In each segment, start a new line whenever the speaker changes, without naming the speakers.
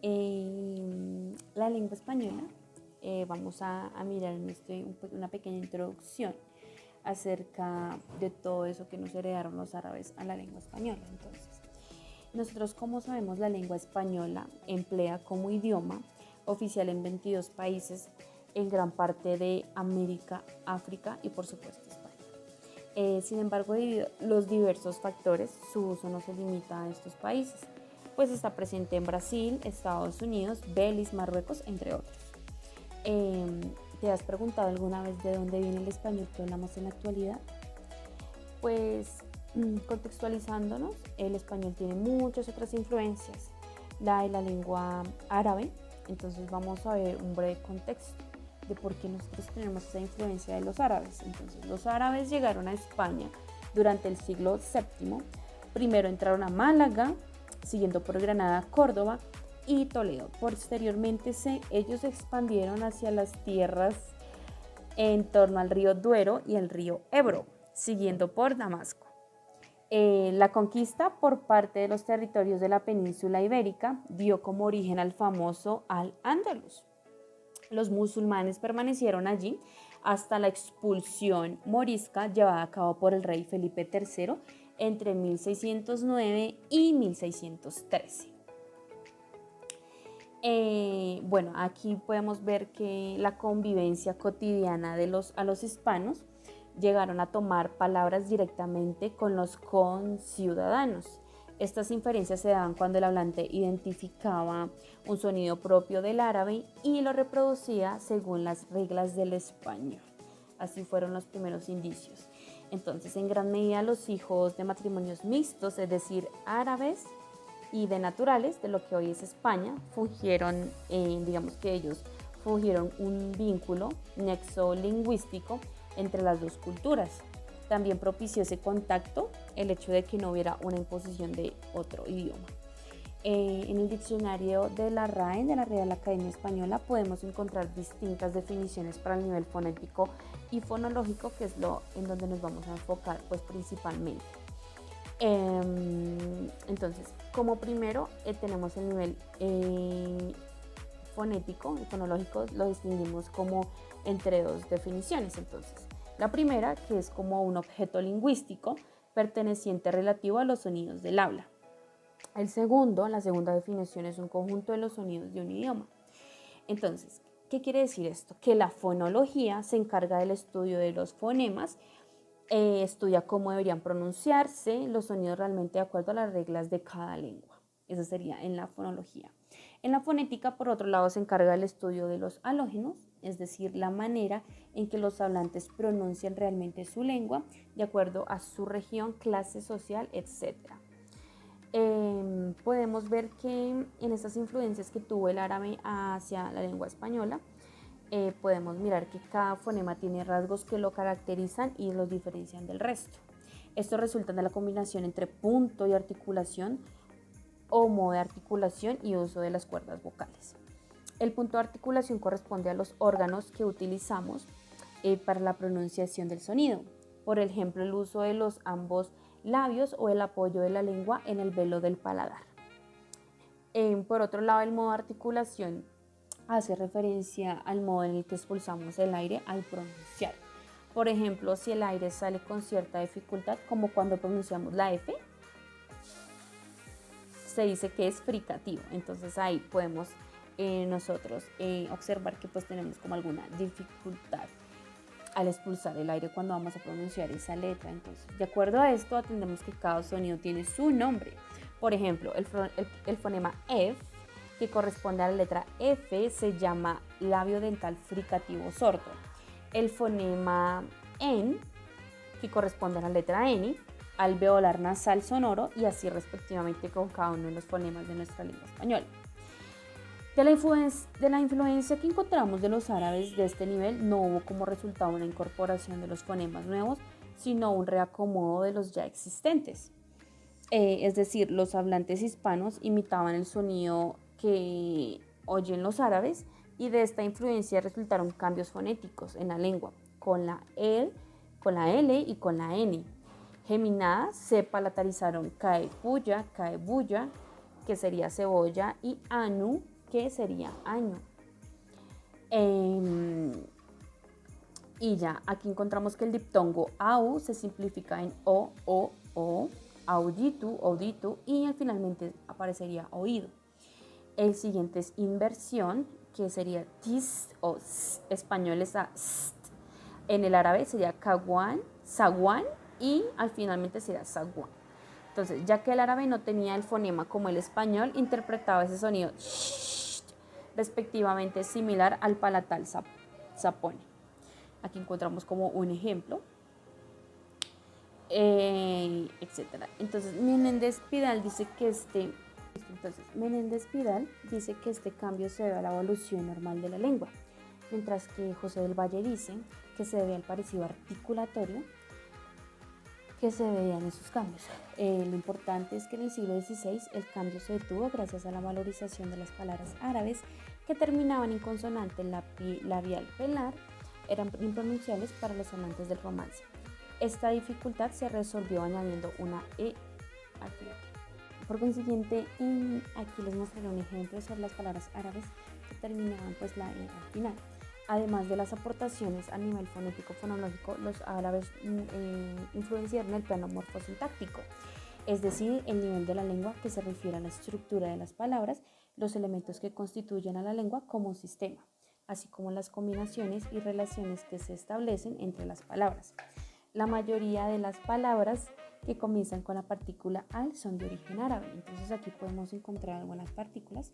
la lengua española. Vamos a mirar en una pequeña introducción acerca de todo eso que nos heredaron los árabes a la lengua española. Entonces, nosotros, como sabemos, la lengua española emplea como idioma oficial en 22 países en gran parte de América, África y por supuesto España. Sin embargo, debido a los diversos factores, su uso no se limita a estos países, pues está presente en Brasil, Estados Unidos, Belice, Marruecos, entre otros. ¿Te has preguntado alguna vez de dónde viene el español que hablamos en la actualidad? Pues contextualizándonos, el español tiene muchas otras influencias, la de la lengua árabe. Entonces vamos a ver un breve contexto de por qué nosotros tenemos esa influencia de los árabes. Entonces, los árabes llegaron a España durante el siglo VII. Primero entraron a Málaga, siguiendo por Granada, Córdoba y Toledo. Posteriormente ellos se expandieron hacia las tierras en torno al río Duero y el río Ebro, siguiendo por Damasco. La conquista por parte de los territorios de la península ibérica dio como origen al famoso Al-Ándalus. Los musulmanes permanecieron allí hasta la expulsión morisca llevada a cabo por el rey Felipe III entre 1609 y 1613. Bueno, aquí podemos ver que la convivencia cotidiana a los hispanos llegaron a tomar palabras directamente con los conciudadanos. Estas inferencias se daban cuando el hablante identificaba un sonido propio del árabe y lo reproducía según las reglas del español. Así fueron los primeros indicios. Entonces, en gran medida, los hijos de matrimonios mixtos, es decir, árabes y de naturales, de lo que hoy es España, digamos que ellos fungieron un vínculo nexo lingüístico entre las dos culturas. También propició ese contacto el hecho de que no hubiera una imposición de otro idioma. En el diccionario de la RAE, de la Real Academia Española, podemos encontrar distintas definiciones para el nivel fonético y fonológico, que es en donde nos vamos a enfocar pues principalmente. Entonces, como primero tenemos el nivel fonético y fonológico, lo distinguimos como entre dos definiciones. Entonces, la primera, que es como un objeto lingüístico perteneciente relativo a los sonidos del habla. La segunda definición es un conjunto de los sonidos de un idioma. Entonces, ¿qué quiere decir esto? Que la fonología se encarga del estudio de los fonemas, estudia cómo deberían pronunciarse los sonidos realmente de acuerdo a las reglas de cada lengua. Eso sería en la fonología. En la fonética, por otro lado, se encarga del estudio de los halógenos, es decir, la manera en que los hablantes pronuncian realmente su lengua de acuerdo a su región, clase social, etc. Podemos ver que en estas influencias que tuvo el árabe hacia la lengua española, podemos mirar que cada fonema tiene rasgos que lo caracterizan y los diferencian del resto. Esto resulta de la combinación entre punto y articulación o modo de articulación y uso de las cuerdas vocales. El punto de articulación corresponde a los órganos que utilizamos para la pronunciación del sonido. Por ejemplo, el uso de los ambos labios o el apoyo de la lengua en el velo del paladar. Por otro lado, el modo de articulación hace referencia al modo en el que expulsamos el aire al pronunciar. Por ejemplo, si el aire sale con cierta dificultad, como cuando pronunciamos la F, se dice que es fricativo. Entonces ahí podemos nosotros observar que pues tenemos como alguna dificultad al expulsar el aire cuando vamos a pronunciar esa letra. Entonces, de acuerdo a esto, atendemos que cada sonido tiene su nombre. Por ejemplo, el fonema F, que corresponde a la letra F, se llama labio dental fricativo sordo. El fonema N, que corresponde a la letra N, alveolar nasal sonoro, y así respectivamente con cada uno de los fonemas de nuestra lengua española. De la influencia que encontramos de los árabes de este nivel, no hubo como resultado una incorporación de los fonemas nuevos, sino un reacomodo de los ya existentes. Es decir, los hablantes hispanos imitaban el sonido que oyen los árabes, y de esta influencia resultaron cambios fonéticos en la lengua, con la L y con la N. Geminadas se palatalizaron caepuya, caebuya, que sería cebolla, y anu, que sería año. Y ya, aquí encontramos que el diptongo au se simplifica en o, auditu, auditu, y finalmente aparecería oído. El siguiente es inversión, que sería tis o s, español es a st. En el árabe sería kawan, sawan, y al finalmente sería saguan. Entonces, ya que el árabe no tenía el fonema como el español, interpretaba ese sonido sh, respectivamente similar al palatal sapone. Aquí encontramos como un ejemplo, etc. Entonces, Menéndez Pidal dice que este cambio se debe a la evolución normal de la lengua, mientras que José del Valle dice que se debe al parecido articulatorio que se veían esos cambios. Lo importante es que en el siglo XVI el cambio se detuvo gracias a la valorización de las palabras árabes que terminaban en consonante labial velar, eran impronunciables para los amantes del romance. Esta dificultad se resolvió añadiendo una E al final. Por consiguiente, aquí les mostraré un ejemplo sobre las palabras árabes que terminaban pues la E al final. Además de las aportaciones a nivel fonético-fonológico, los árabes influenciaron el plano morfosintáctico, es decir, el nivel de la lengua que se refiere a la estructura de las palabras, los elementos que constituyen a la lengua como sistema, así como las combinaciones y relaciones que se establecen entre las palabras. La mayoría de las palabras que comienzan con la partícula al son de origen árabe, entonces aquí podemos encontrar algunas partículas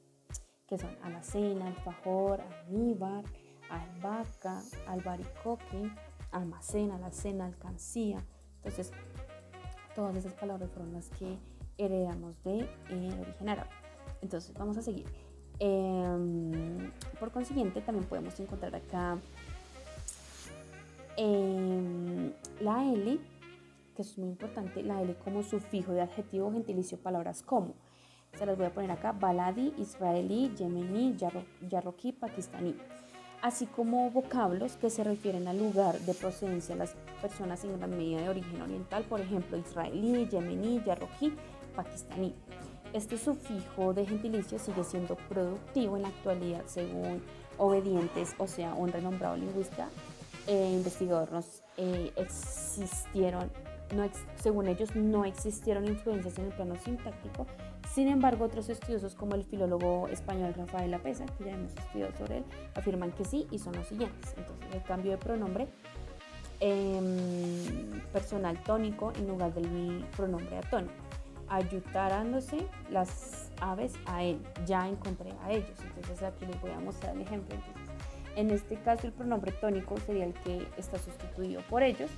que son alacena, alfajor, almíbar, albahaca, albaricoque, almacén, alacena, alcancía. Entonces, todas esas palabras fueron las que heredamos de origen árabe. Entonces, vamos a seguir. Por consiguiente, también podemos encontrar acá la L, que es muy importante, la L como sufijo de adjetivo, gentilicio, palabras como. Se las voy a poner acá: baladi, israelí, yemení, yarroquí, pakistaní. Así como vocablos que se refieren al lugar de procedencia de las personas en gran medida de origen oriental, por ejemplo, israelí, yemení, yarroquí, pakistaní. Este sufijo de gentilicio sigue siendo productivo en la actualidad, según Obedientes, o sea, un renombrado lingüista investigador. Según ellos, no existieron influencias en el plano sintáctico. Sin embargo, otros estudiosos como el filólogo español Rafael Lapesa, que ya hemos estudiado sobre él, afirman que sí, y son los siguientes. Entonces, el cambio de pronombre personal tónico en lugar del pronombre atónico, ayudándose las aves a él, ya encontré a ellos. Entonces aquí les voy a mostrar el ejemplo. Entonces, en este caso el pronombre tónico sería el que está sustituido por ellos.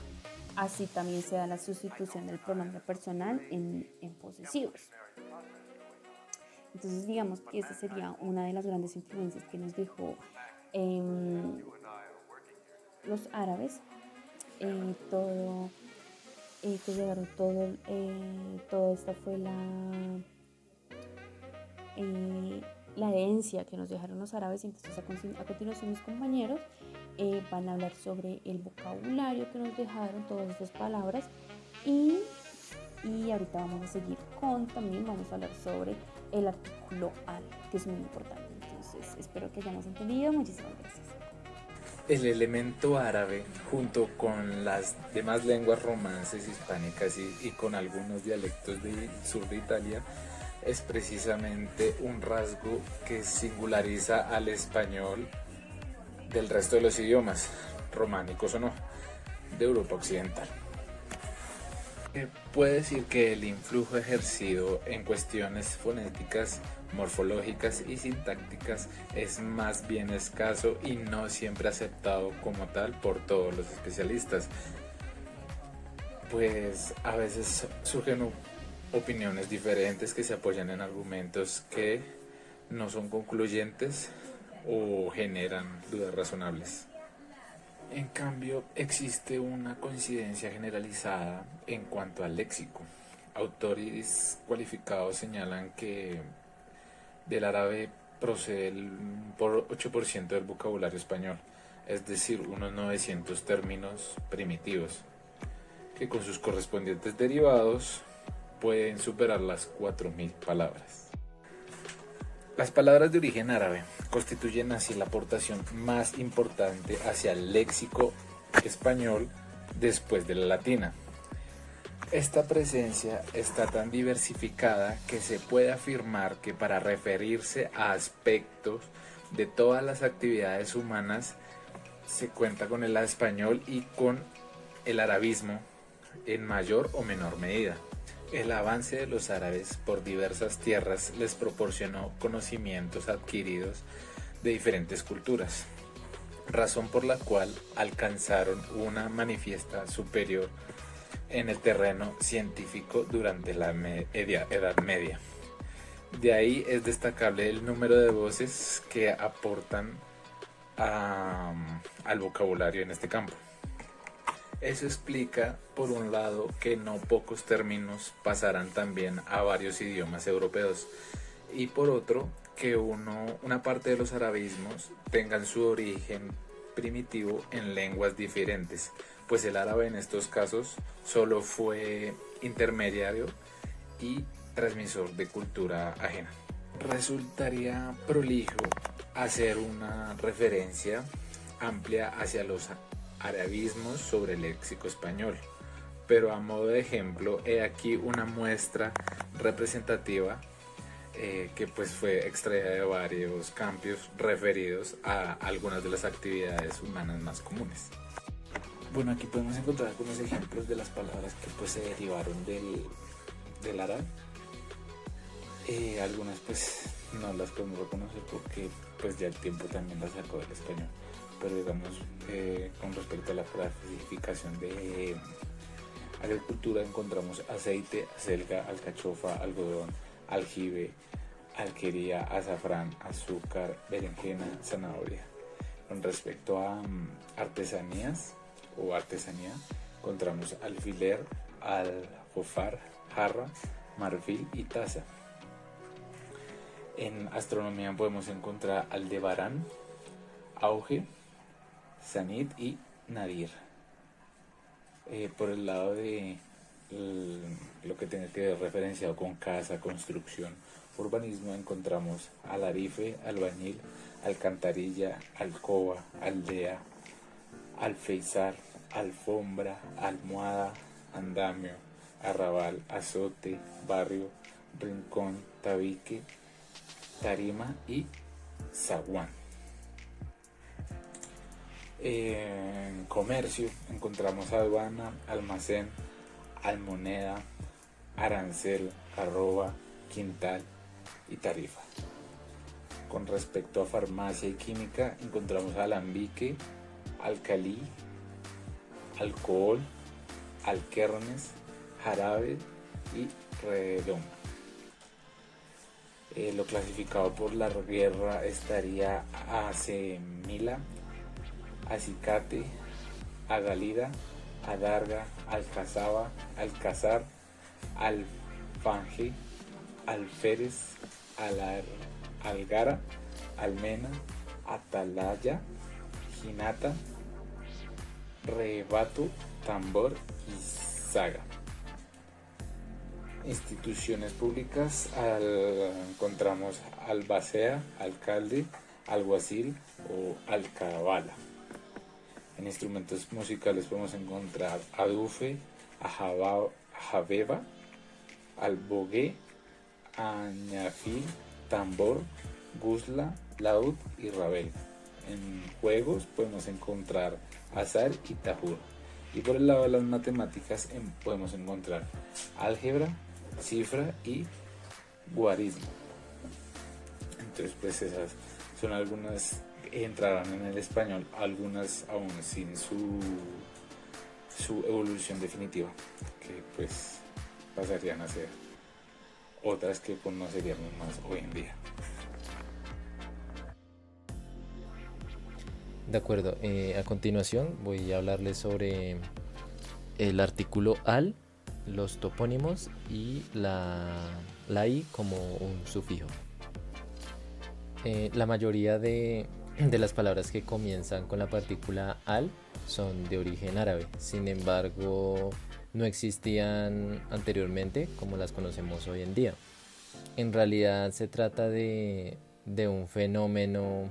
Así también se da la sustitución del pronombre personal en posesivos. Entonces digamos que esa sería una de las grandes influencias que nos dejó los árabes, que llegaron todo esta fue la herencia que nos dejaron los árabes. Entonces a continuación mis compañeros van a hablar sobre el vocabulario que nos dejaron, todas estas palabras, y ahorita vamos a seguir también vamos a hablar sobre el artículo al, que es muy importante. Entonces espero que hayamos entendido. Muchísimas gracias.
El elemento árabe, junto con las demás lenguas romances hispánicas y con algunos dialectos del sur de Italia, es precisamente un rasgo que singulariza al español del resto de los idiomas, románicos o no, de Europa Occidental. Puede decir que el influjo ejercido en cuestiones fonéticas, morfológicas y sintácticas es más bien escaso y no siempre aceptado como tal por todos los especialistas, pues a veces surgen opiniones diferentes que se apoyan en argumentos que no son concluyentes o generan dudas razonables. En cambio, existe una coincidencia generalizada en cuanto al léxico. Autores cualificados señalan que del árabe procede el 8% del vocabulario español, es decir, unos 900 términos primitivos, que con sus correspondientes derivados pueden superar las 4.000 palabras. Las palabras de origen árabe constituyen así la aportación más importante hacia el léxico español después de la latina. Esta presencia está tan diversificada que se puede afirmar que para referirse a aspectos de todas las actividades humanas se cuenta con el español y con el arabismo en mayor o menor medida. El avance de los árabes por diversas tierras les proporcionó conocimientos adquiridos de diferentes culturas, razón por la cual alcanzaron una manifiesta superior en el terreno científico durante la Edad Media. De ahí es destacable el número de voces que aportan al vocabulario en este campo. Eso explica, por un lado, que no pocos términos pasarán también a varios idiomas europeos, y por otro, que una parte de los arabismos tengan su origen primitivo en lenguas diferentes, pues el árabe en estos casos solo fue intermediario y transmisor de cultura ajena. Resultaría prolijo hacer una referencia amplia hacia los arabismos sobre el léxico español, pero a modo de ejemplo he aquí una muestra representativa que pues fue extraída de varios campos referidos a algunas de las actividades humanas más comunes. Bueno, aquí podemos encontrar algunos ejemplos de las palabras que pues se derivaron del árabe. Algunas pues no las podemos reconocer porque pues ya el tiempo también las sacó del español, pero digamos con respecto a la clasificación de agricultura encontramos aceite, acelga, alcachofa, algodón, aljibe, alquería, azafrán, azúcar, berenjena, zanahoria. Con respecto a artesanías o artesanía encontramos alfiler, aljofar, jarra, marfil y taza. En astronomía podemos encontrar Aldebarán, Auge, Sanit y Nadir. Por el lado de lo que tenga que ver referenciado con casa, construcción, urbanismo, encontramos alarife, albañil, alcantarilla, alcoba, aldea, alféizar, alfombra, almohada, andamio, arrabal, azote, barrio, rincón, tabique, tarima y zaguán. En comercio encontramos aduana, almacén, almoneda, arancel, arroba, quintal y tarifa. Con respecto a farmacia y química encontramos alambique, alcalí, alcohol, alquernes, jarabe y redoma. Lo clasificado por la guerra estaría acemila, acicate, agalida, adarga, alcazaba, alcazar, alfanje, alférez, algara, almena, atalaya, jinata, rebato, tambor y saga. Instituciones públicas encontramos albacea, alcalde, alguacil o alcabala. En instrumentos musicales podemos encontrar adufe, ajabeba, albogué, añafil, tambor, guzla, laúd y rabel. En juegos podemos encontrar azar y tajur. Y por el lado de las matemáticas podemos encontrar álgebra, cifra y guarismo. Entonces pues esas son algunas que entrarán en el español, algunas aún sin su evolución definitiva, que pues pasarían a ser otras que conoceríamos más hoy en día.
De acuerdo, a continuación voy a hablarles sobre el artículo al, los topónimos y la i como un sufijo. La mayoría de las palabras que comienzan con la partícula al son de origen árabe, sin embargo no existían anteriormente como las conocemos hoy en día. En realidad se trata de un fenómeno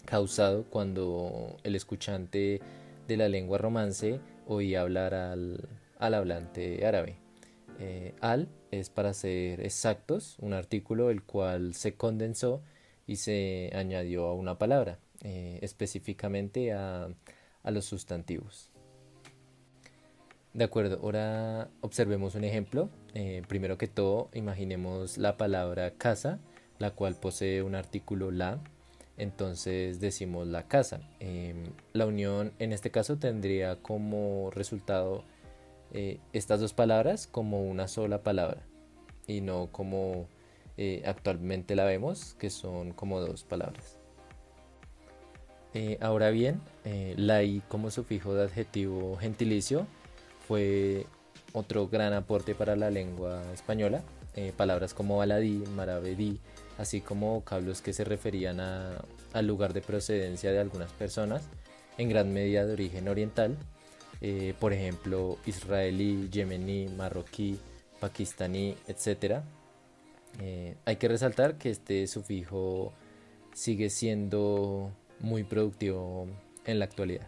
causado cuando el escuchante de la lengua romance oía hablar al hablante árabe. Al es, para ser exactos, un artículo el cual se condensó y se añadió a una palabra, específicamente a los sustantivos. De acuerdo, ahora observemos un ejemplo. Primero que todo, imaginemos la palabra casa, la cual posee un artículo la, entonces decimos la casa. La unión en este caso tendría como resultado estas dos palabras como una sola palabra y no como actualmente la vemos, que son como dos palabras. Ahora bien, la i como sufijo de adjetivo gentilicio fue otro gran aporte para la lengua española. Palabras como baladí, maravedí, así como vocablos que se referían al lugar de procedencia de algunas personas, en gran medida de origen oriental, por ejemplo, israelí, yemení, marroquí, pakistaní, etc. Hay que resaltar que este sufijo sigue siendo muy productivo en la actualidad.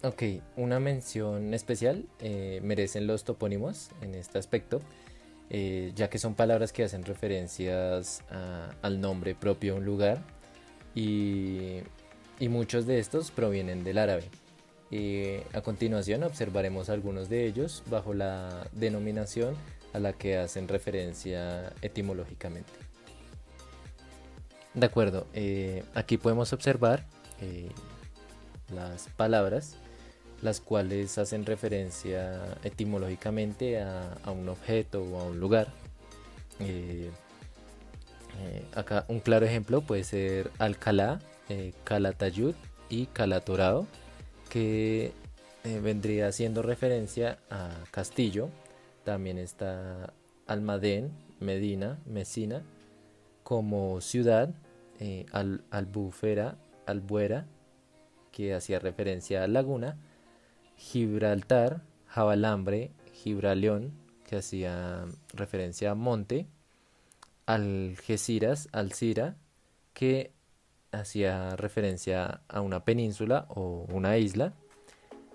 Ok, una mención especial merecen los topónimos en este aspecto, ya que son palabras que hacen referencias al nombre propio de un lugar y, y muchos de estos provienen del árabe. A continuación observaremos algunos de ellos bajo la denominación a la que hacen referencia etimológicamente. De acuerdo, aquí podemos observar las palabras las cuales hacen referencia etimológicamente a un objeto o a un lugar. Acá un claro ejemplo puede ser Alcalá, Calatayud y Calatorao, que vendría haciendo referencia a Castillo. También está Almadén, Medina, Mesina, como ciudad, Albufera, Albuera, que hacía referencia a laguna, Gibraltar, Jabalambre, Gibraleón, que hacía referencia a monte, Algeciras, Alcira, que hacía referencia a una península o una isla.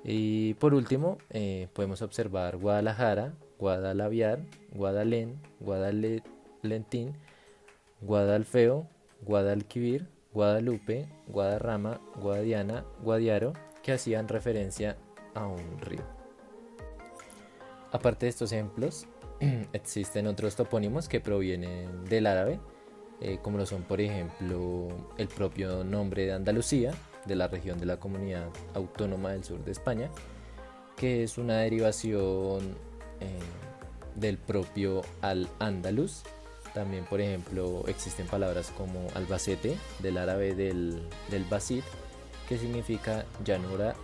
Y por último, podemos observar Guadalajara, Guadalaviar, Guadalén, Guadalentín, Guadalfeo, Guadalquivir, Guadalupe, Guadarrama, Guadiana, Guadiaro, que hacían referencia a un río. Aparte de estos ejemplos, existen otros topónimos que provienen del árabe, como lo son por ejemplo el propio nombre de Andalucía, de la región de la Comunidad Autónoma del Sur de España, que es una derivación del propio al-Ándalus. También, por ejemplo, existen palabras como Albacete, del árabe del basit, que significa llanura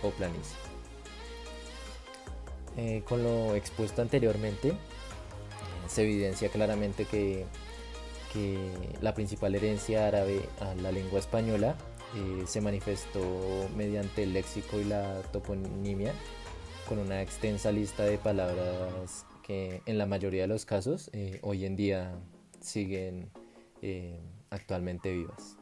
o planicie. Con lo expuesto anteriormente, se evidencia claramente que la principal herencia árabe a la lengua española se manifestó mediante el léxico y la toponimia, con una extensa lista de palabras que en la mayoría de los casos hoy en día siguen actualmente vivas.